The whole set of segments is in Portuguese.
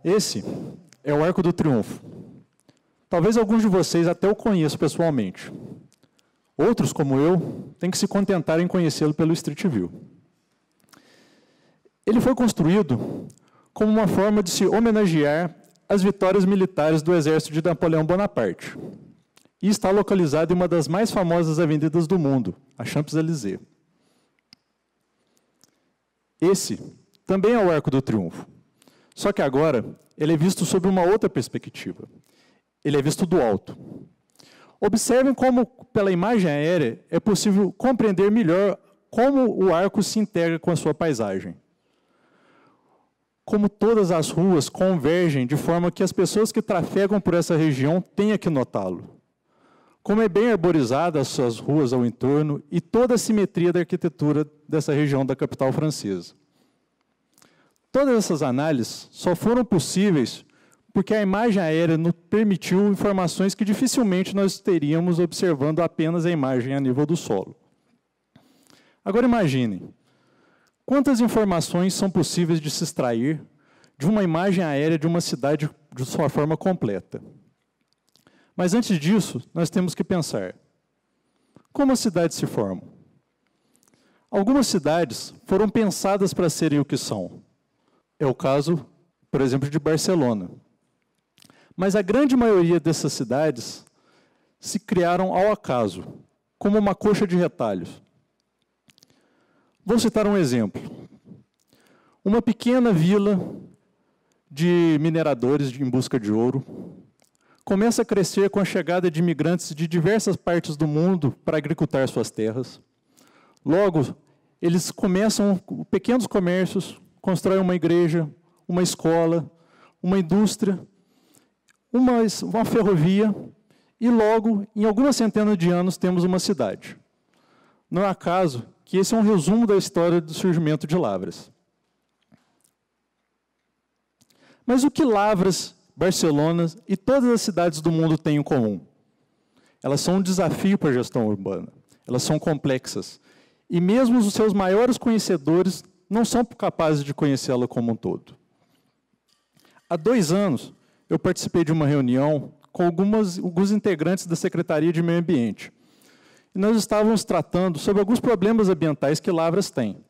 Esse é o Arco do Triunfo. Talvez alguns de vocês até o conheçam pessoalmente. Outros, como eu, têm que se contentar em conhecê-lo pelo Street View. Ele foi construído como uma forma de se homenagear as vitórias militares do exército de Napoleão Bonaparte. E está localizado em uma das mais famosas avenidas do mundo, a Champs-Élysées. Esse também é o Arco do Triunfo. Só que agora ele é visto sob uma outra perspectiva. Ele é visto do alto. Observem como, pela imagem aérea, é possível compreender melhor como o arco se integra com a sua paisagem. Como todas as ruas convergem de forma que as pessoas que trafegam por essa região tenham que notá-lo. Como é bem arborizada as suas ruas ao entorno e toda a simetria da arquitetura dessa região da capital francesa. Todas essas análises só foram possíveis porque a imagem aérea nos permitiu informações que dificilmente nós teríamos observando apenas a imagem a nível do solo. Agora imaginem, quantas informações são possíveis de se extrair de uma imagem aérea de uma cidade de sua forma completa? Mas antes disso, nós temos que pensar, como as cidades se formam? Algumas cidades foram pensadas para serem o que são. É o caso, por exemplo, de Barcelona. Mas a grande maioria dessas cidades se criaram ao acaso, como uma coxa de retalhos. Vou citar um exemplo. Uma pequena vila de mineradores em busca de ouro começa a crescer com a chegada de imigrantes de diversas partes do mundo para agricultar suas terras. Logo, eles começam pequenos comércios, constroem uma igreja, uma escola, uma indústria, uma ferrovia, e logo, em algumas centenas de anos, temos uma cidade. Não é acaso que esse é um resumo da história do surgimento de Lavras. Mas o que Lavras, Barcelona e todas as cidades do mundo têm em comum? Elas são um desafio para a gestão urbana. Elas são complexas. E mesmo os seus maiores conhecedores não são capazes de conhecê-la como um todo. Há 2 anos, eu participei de uma reunião com alguns integrantes da Secretaria de Meio Ambiente. E nós estávamos tratando sobre alguns problemas ambientais que Lavras tem.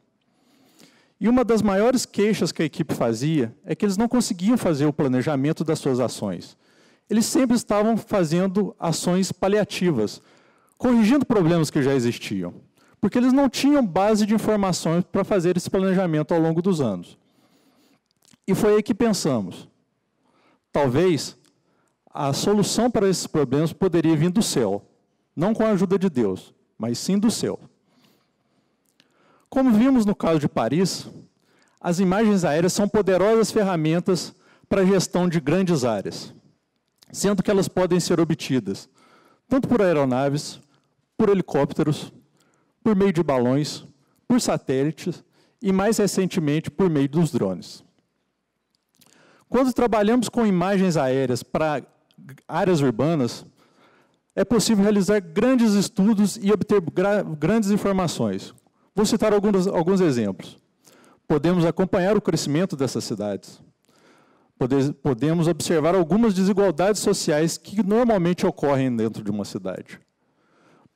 E uma das maiores queixas que a equipe fazia é que eles não conseguiam fazer o planejamento das suas ações. Eles sempre estavam fazendo ações paliativas, corrigindo problemas que já existiam, porque eles não tinham base de informações para fazer esse planejamento ao longo dos anos. E foi aí que pensamos, talvez a solução para esses problemas poderia vir do céu, não com a ajuda de Deus, mas sim do céu. Como vimos no caso de Paris, as imagens aéreas são poderosas ferramentas para a gestão de grandes áreas, sendo que elas podem ser obtidas tanto por aeronaves, por helicópteros, por meio de balões, por satélites e, mais recentemente, por meio dos drones. Quando trabalhamos com imagens aéreas para áreas urbanas, é possível realizar grandes estudos e obter grandes informações. Vou citar alguns exemplos. Podemos acompanhar o crescimento dessas cidades. Podemos observar algumas desigualdades sociais que normalmente ocorrem dentro de uma cidade.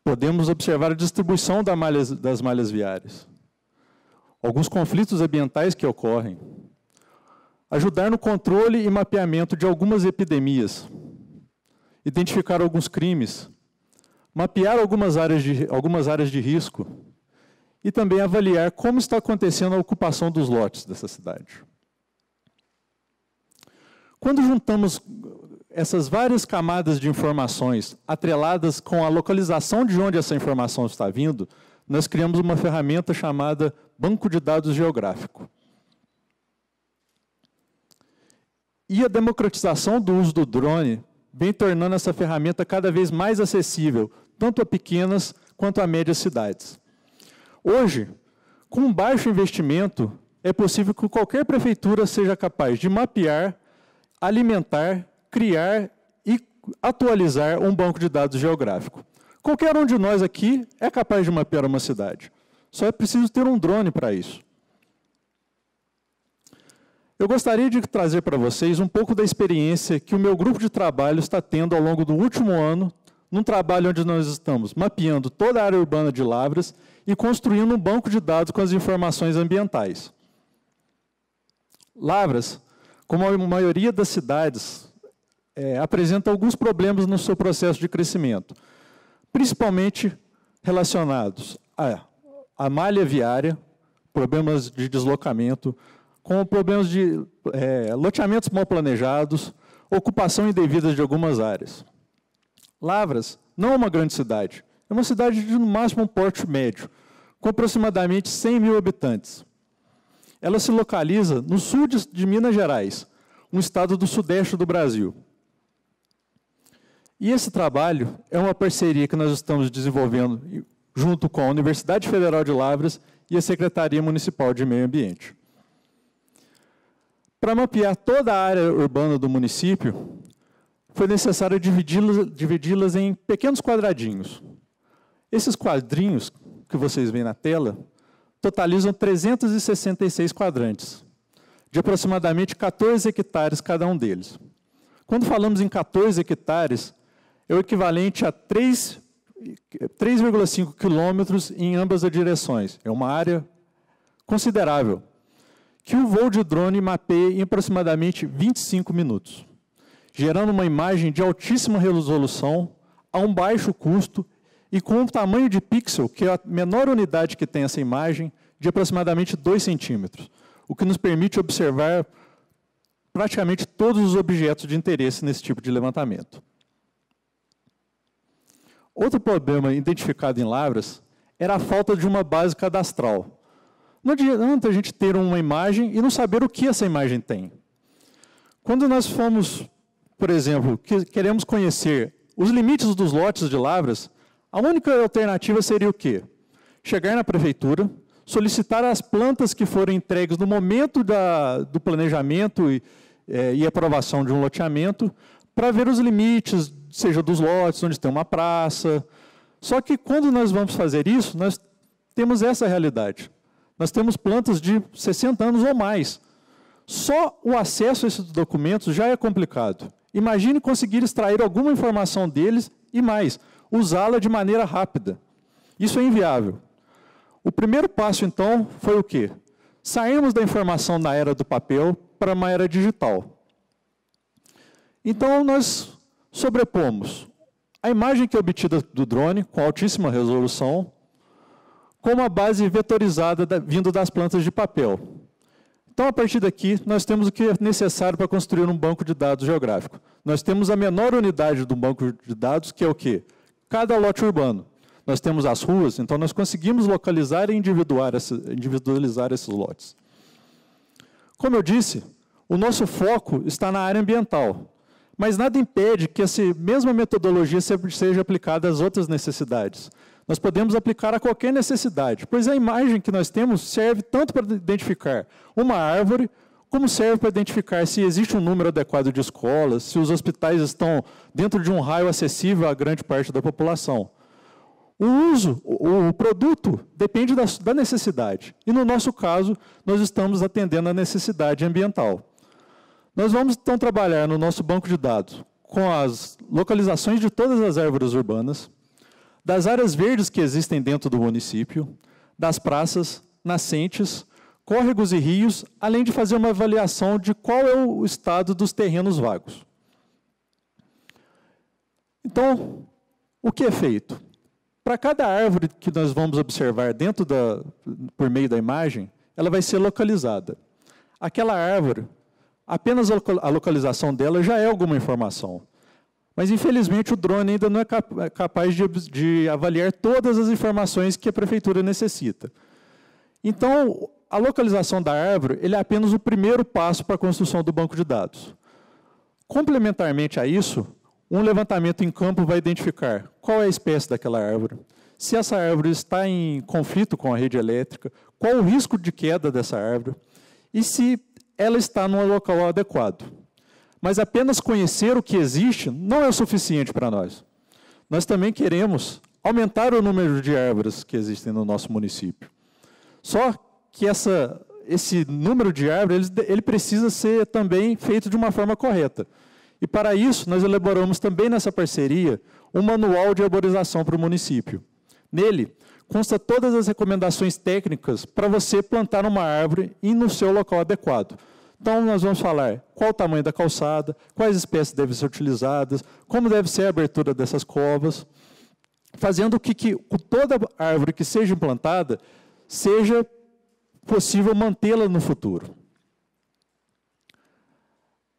Podemos observar a distribuição das malhas viárias. Alguns conflitos ambientais que ocorrem. Ajudar no controle e mapeamento de algumas epidemias. Identificar alguns crimes. Mapear algumas áreas de risco. E também avaliar como está acontecendo a ocupação dos lotes dessa cidade. Quando juntamos essas várias camadas de informações atreladas com a localização de onde essa informação está vindo, nós criamos uma ferramenta chamada Banco de Dados Geográfico. E a democratização do uso do drone vem tornando essa ferramenta cada vez mais acessível, tanto a pequenas quanto a médias cidades. Hoje, com um baixo investimento, é possível que qualquer prefeitura seja capaz de mapear, alimentar, criar e atualizar um banco de dados geográfico. Qualquer um de nós aqui é capaz de mapear uma cidade. Só é preciso ter um drone para isso. Eu gostaria de trazer para vocês um pouco da experiência que o meu grupo de trabalho está tendo ao longo do último ano, num trabalho onde nós estamos mapeando toda a área urbana de Lavras e construindo um banco de dados com as informações ambientais. Lavras, como a maioria das cidades, apresenta alguns problemas no seu processo de crescimento, principalmente relacionados à malha viária, problemas de deslocamento, com problemas de loteamentos mal planejados, ocupação indevida de algumas áreas. Lavras não é uma grande cidade, é uma cidade de no máximo um porte médio, com aproximadamente 100 mil habitantes. Ela se localiza no sul de Minas Gerais, um estado do sudeste do Brasil. E esse trabalho é uma parceria que nós estamos desenvolvendo junto com a Universidade Federal de Lavras e a Secretaria Municipal de Meio Ambiente. Para mapear toda a área urbana do município, foi necessário dividi-las em pequenos quadradinhos. Esses quadrinhos que vocês veem na tela totalizam 366 quadrantes, de aproximadamente 14 hectares cada um deles. Quando falamos em 14 hectares, é o equivalente a 3,5 quilômetros em ambas as direções. É uma área considerável, que o voo de drone mapeia em aproximadamente 25 minutos, gerando uma imagem de altíssima resolução, a um baixo custo e com um tamanho de pixel, que é a menor unidade que tem essa imagem, de aproximadamente 2 centímetros, o que nos permite observar praticamente todos os objetos de interesse nesse tipo de levantamento. Outro problema identificado em Lavras era a falta de uma base cadastral. Não adianta a gente ter uma imagem e não saber o que essa imagem tem. Quando nós fomos, por exemplo, queremos conhecer os limites dos lotes de Lavras, a única alternativa seria o quê? Chegar na prefeitura, solicitar as plantas que foram entregues no momento do planejamento e aprovação de um loteamento, para ver os limites, seja dos lotes, onde tem uma praça. Só que quando nós vamos fazer isso, nós temos essa realidade. Nós temos plantas de 60 anos ou mais. Só o acesso a esses documentos já é complicado. Imagine conseguir extrair alguma informação deles e mais, usá-la de maneira rápida. Isso é inviável. O primeiro passo, então, foi o quê? Sairmos da informação na era do papel para uma era digital. Então, nós sobrepomos a imagem que é obtida do drone, com altíssima resolução, com uma base vetorizada vindo das plantas de papel. Então, a partir daqui, nós temos o que é necessário para construir um banco de dados geográfico. Nós temos a menor unidade do banco de dados, que é o quê? Cada lote urbano. Nós temos as ruas, então nós conseguimos localizar e individualizar esses lotes. Como eu disse, o nosso foco está na área ambiental, mas nada impede que essa mesma metodologia seja aplicada às outras necessidades. Nós podemos aplicar a qualquer necessidade, pois a imagem que nós temos serve tanto para identificar uma árvore, como serve para identificar se existe um número adequado de escolas, se os hospitais estão dentro de um raio acessível a grande parte da população. O produto depende da necessidade. E no nosso caso, nós estamos atendendo a necessidade ambiental. Nós vamos então trabalhar no nosso banco de dados com as localizações de todas as árvores urbanas, das áreas verdes que existem dentro do município, das praças, nascentes, córregos e rios, além de fazer uma avaliação de qual é o estado dos terrenos vagos. Então, o que é feito? Para cada árvore que nós vamos observar por meio da imagem, ela vai ser localizada. Aquela árvore, apenas a localização dela já é alguma informação. Mas, infelizmente, o drone ainda não é capaz de avaliar todas as informações que a prefeitura necessita. Então, a localização da árvore é apenas o primeiro passo para a construção do banco de dados. Complementarmente a isso, um levantamento em campo vai identificar qual é a espécie daquela árvore, se essa árvore está em conflito com a rede elétrica, qual o risco de queda dessa árvore e se ela está num local adequado. Mas apenas conhecer o que existe não é o suficiente para nós. Nós também queremos aumentar o número de árvores que existem no nosso município. Só que esse número de árvores ele precisa ser também feito de uma forma correta. E para isso, nós elaboramos também nessa parceria um manual de arborização para o município. Nele, consta todas as recomendações técnicas para você plantar uma árvore e no seu local adequado. Então, nós vamos falar qual o tamanho da calçada, quais espécies devem ser utilizadas, como deve ser a abertura dessas covas, fazendo com que toda árvore que seja implantada seja possível mantê-la no futuro.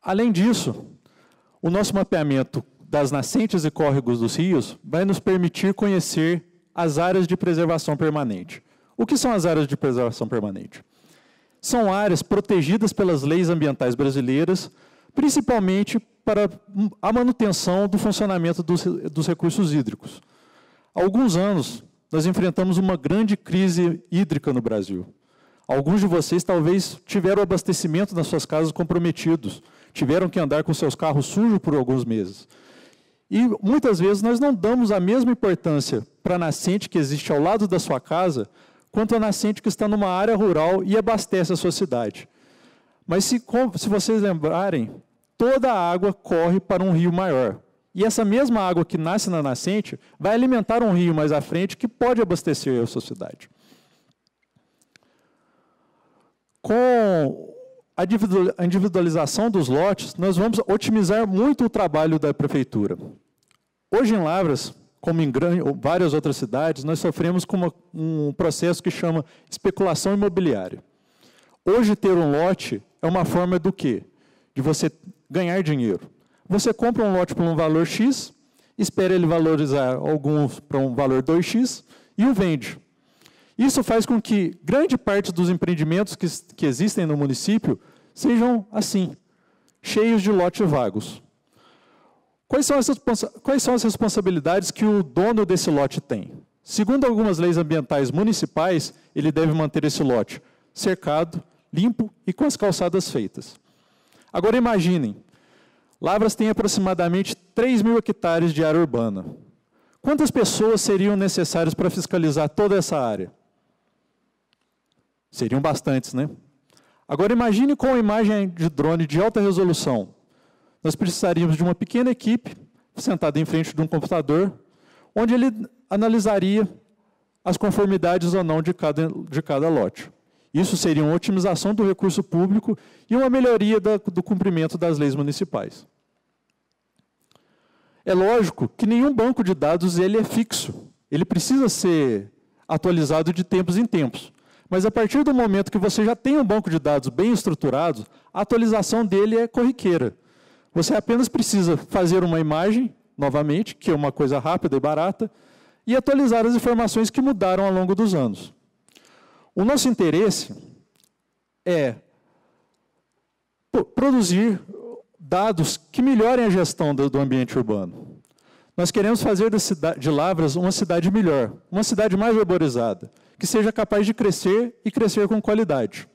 Além disso, o nosso mapeamento das nascentes e córregos dos rios vai nos permitir conhecer as áreas de preservação permanente. O que são as áreas de preservação permanente? São áreas protegidas pelas leis ambientais brasileiras, principalmente para a manutenção do funcionamento dos recursos hídricos. Há alguns anos, nós enfrentamos uma grande crise hídrica no Brasil. Alguns de vocês talvez tiveram o abastecimento nas suas casas comprometidos, tiveram que andar com seus carros sujos por alguns meses. E muitas vezes nós não damos a mesma importância para a nascente que existe ao lado da sua casa, quanto a nascente que está numa área rural e abastece a sua cidade. Mas se vocês lembrarem, toda a água corre para um rio maior. E essa mesma água que nasce na nascente vai alimentar um rio mais à frente que pode abastecer a sua cidade. Com a individualização dos lotes, nós vamos otimizar muito o trabalho da prefeitura. Hoje em Lavras, como em várias outras cidades, nós sofremos com um processo que chama especulação imobiliária. Hoje, ter um lote é uma forma do quê? De você ganhar dinheiro. Você compra um lote por um valor X, espera ele valorizar alguns para um valor 2X e o vende. Isso faz com que grande parte dos empreendimentos que existem no município sejam assim, cheios de lotes vagos. Quais são as responsabilidades que o dono desse lote tem? Segundo algumas leis ambientais municipais, ele deve manter esse lote cercado, limpo e com as calçadas feitas. Agora imaginem, Lavras tem aproximadamente 3.000 hectares de área urbana. Quantas pessoas seriam necessárias para fiscalizar toda essa área? Seriam bastantes, né? Agora imagine com uma imagem de drone de alta resolução. Nós precisaríamos de uma pequena equipe, sentada em frente de um computador, onde ele analisaria as conformidades ou não de cada lote. Isso seria uma otimização do recurso público e uma melhoria do cumprimento das leis municipais. É lógico que nenhum banco de dados ele é fixo. Ele precisa ser atualizado de tempos em tempos. Mas a partir do momento que você já tem um banco de dados bem estruturado, a atualização dele é corriqueira. Você apenas precisa fazer uma imagem, novamente, que é uma coisa rápida e barata, e atualizar as informações que mudaram ao longo dos anos. O nosso interesse é produzir dados que melhorem a gestão do ambiente urbano. Nós queremos fazer de Lavras uma cidade melhor, uma cidade mais arborizada, que seja capaz de crescer e crescer com qualidade.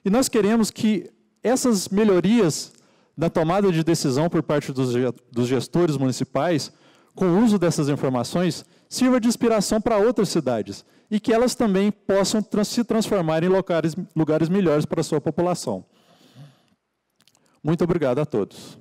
E nós queremos que essas melhorias na tomada de decisão por parte dos gestores municipais, com o uso dessas informações, sirva de inspiração para outras cidades e que elas também possam se transformar em lugares melhores para a sua população. Muito obrigado a todos.